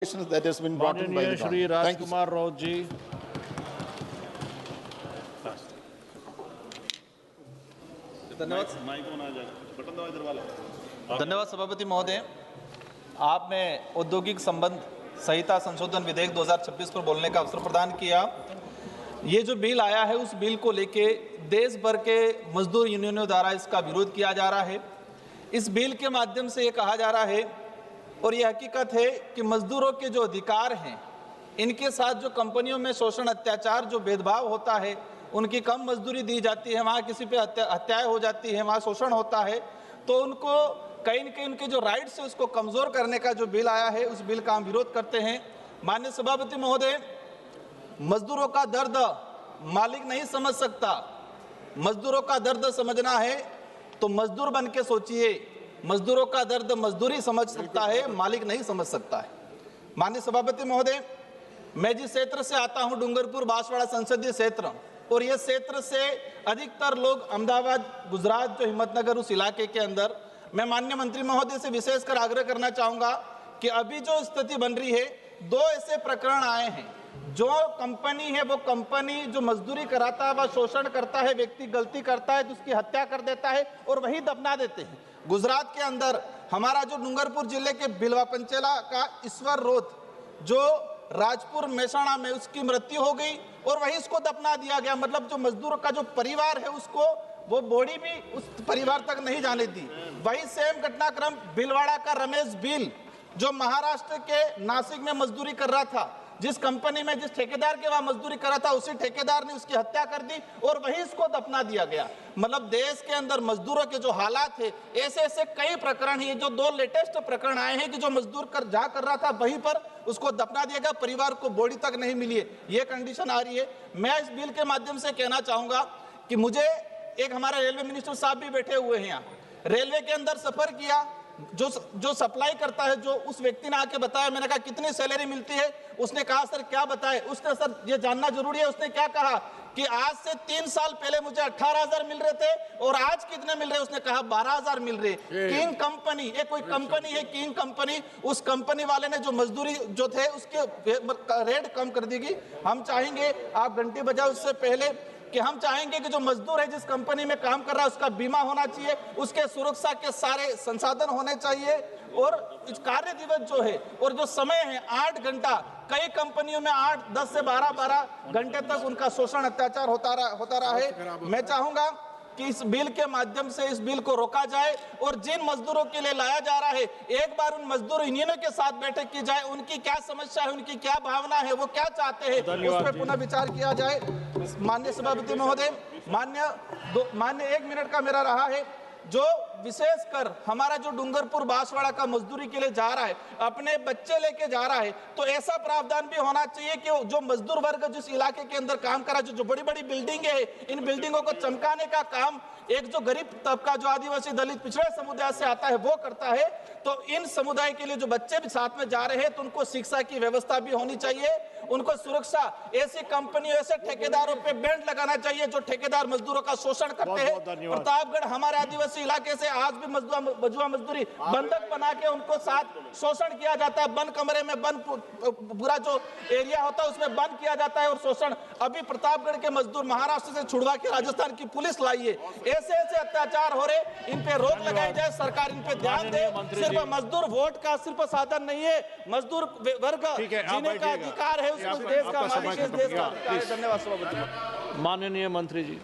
that has been brought in by the Shri government. Thank you, sir. राजकुमार राउत जी। धन्यवाद सभापति महोदय। आपने औद्योगिक संबंध संहिता संशोधन विधेयक 2026 पर बोलने का अवसर प्रदान किया। ये जो बिल आया है उस बिल को लेके देश भर के मजदूर यूनियनों द्वारा इसका विरोध किया जा रहा है। इस बिल के माध्यम से ये कहा जा रहा है और ये हकीकत है कि मजदूरों के जो अधिकार हैं, इनके साथ जो कंपनियों में शोषण, अत्याचार, जो भेदभाव होता है, उनकी कम मजदूरी दी जाती है, वहाँ किसी पे हत्याएं हो जाती है, वहाँ शोषण होता है, तो उनको कहीं न कहीं उनके जो राइट्स है उसको कमज़ोर करने का जो बिल आया है उस बिल का हम विरोध करते हैं। माननीय सभापति महोदय, मजदूरों का दर्द मालिक नहीं समझ सकता। मजदूरों का दर्द समझना है तो मजदूर बन के सोचिए। मजदूरों का दर्द मजदूरी समझ सकता है, मालिक नहीं समझ सकता है। माननीय सभापति महोदय, मैं जिस क्षेत्र से आता हूं, डूंगरपुर बांसवाड़ा संसदीय क्षेत्र, और ये क्षेत्र से अधिकतर लोग अहमदाबाद, गुजरात, जो हिम्मतनगर उस इलाके के अंदर, मैं माननीय मंत्री महोदय से विशेषकर आग्रह करना चाहूँगा कि अभी जो स्थिति बन रही है, दो ऐसे प्रकरण आए हैं। जो कंपनी है वो कंपनी जो मजदूरी कराता है, वह शोषण करता है, व्यक्ति गलती करता है तो उसकी हत्या कर देता है और वही दफना देते हैं। गुजरात के अंदर हमारा जो डूंगरपुर जिले के बिलवा पंचेला का ईश्वर रोथ, जो राजपुर मेहसाणा में उसकी मृत्यु हो गई और वही उसको दफना दिया गया। मतलब जो मजदूर का जो परिवार है उसको वो बॉडी भी उस परिवार तक नहीं जाने दी। वही सेम घटनाक्रम भिलवाड़ा का रमेश भील, जो महाराष्ट्र के नासिक में मजदूरी कर रहा था, जिस कंपनी में जिस ठेकेदार के वहां मजदूरी कर रहा था, उसी ठेकेदार ने उसकी हत्या कर दी और वहीं इसको दफना दिया गया। मतलब देश के अंदर मजदूरों के जो हालात है, ऐसे ऐसे कई प्रकरण हैं। जो दो लेटेस्ट प्रकरण आए हैं कि जो मजदूर जहाँ कर रहा था वहीं पर उसको दफना दिया गया, परिवार को बॉडी तक नहीं मिली है। ये कंडीशन आ रही है। मैं इस बिल के माध्यम से कहना चाहूंगा कि मुझे एक हमारे रेलवे मिनिस्टर साहब भी बैठे हुए हैं यहाँ, रेलवे के अंदर सफर किया, जो सप्लाई करता है, जो उस व्यक्ति ने आके बताया, मैंने कहा कितनी सैलरी मिलती है, उसने कहा सर क्या बताए, उसने सर ये जानना जरूरी है, उसने क्या कहा कि आज से 3 साल पहले मुझे 18,000 मिल रहे थे और आज कितने मिल रहे, उसने कहा 12,000 मिल रहे। किंग कंपनी, ये कोई कंपनी है किंग कंपनी, उस कंपनी वाले ने जो मजदूरी जो थे उसके रेट कम कर देगी। हम चाहेंगे, आप घंटी बजाओ उससे पहले, कि हम चाहेंगे कि जो मजदूर है जिस कंपनी में काम कर रहा है उसका बीमा होना चाहिए, उसके सुरक्षा के सारे संसाधन होने चाहिए, और कार्य दिवस जो है और जो समय है 8 घंटा, कई कंपनियों में 8, 10 से 12 घंटे तक उनका शोषण, अत्याचार होता रहा है। मैं चाहूंगा कि इस बिल के माध्यम से इस बिल को रोका जाए और जिन मजदूरों के लिए लाया जा रहा है, एक बार उन मजदूर यूनियनों के साथ बैठक की जाए, उनकी क्या समस्या है, उनकी क्या भावना है, वो क्या चाहते हैं, उस पर पुनः विचार किया जाए। माननीय सभापति महोदय, मान्य 1 मिनट का मेरा रहा है। जो विशेषकर हमारा जो डूंगरपुर बांसवाड़ा का मजदूरी के लिए जा रहा है, अपने बच्चे लेके जा रहा है, तो ऐसा प्रावधान भी होना चाहिए कि जो मजदूर वर्ग जिस इलाके के अंदर काम कर रहा है, जो बड़ी बड़ी बिल्डिंगें हैं, इन बिल्डिंगों को चमकाने का काम एक जो गरीब तबका, जो आदिवासी, दलित, पिछड़े समुदाय से आता है, वो करता है। तो इन समुदाय के लिए जो बच्चे भी साथ में जा रहे हैं, तो उनको शिक्षा की व्यवस्था भी होनी चाहिए, उनको सुरक्षा। ऐसी कंपनियों, ऐसे ठेकेदारों पे बैंड लगाना चाहिए जो ठेकेदार मजदूरों का शोषण करते हैं। प्रतापगढ़ हमारे आदिवासी इलाके से आज भी बजुआ मजदूरी बंधक बना के उनको साथ शोषण किया जाता है। बंद कमरे में बंद पूरा जो एरिया होता है उसमें बंद किया जाता है और शोषण। अभी प्रतापगढ़ के मजदूर महाराष्ट्र से छुड़वा के राजस्थान की पुलिस लाई है। ऐसे ऐसे अत्याचार हो रहे, इन पे रोक लगाई जाए, सरकार इन पे ध्यान दे। सिर्फ मजदूर वोट का सिर्फ साधन नहीं है, मजदूर वर्ग जीने का अधिकार है, उस देश का मालिक, इस देश का अधिकार है। धन्यवाद सभापति। माननीय मंत्री जी।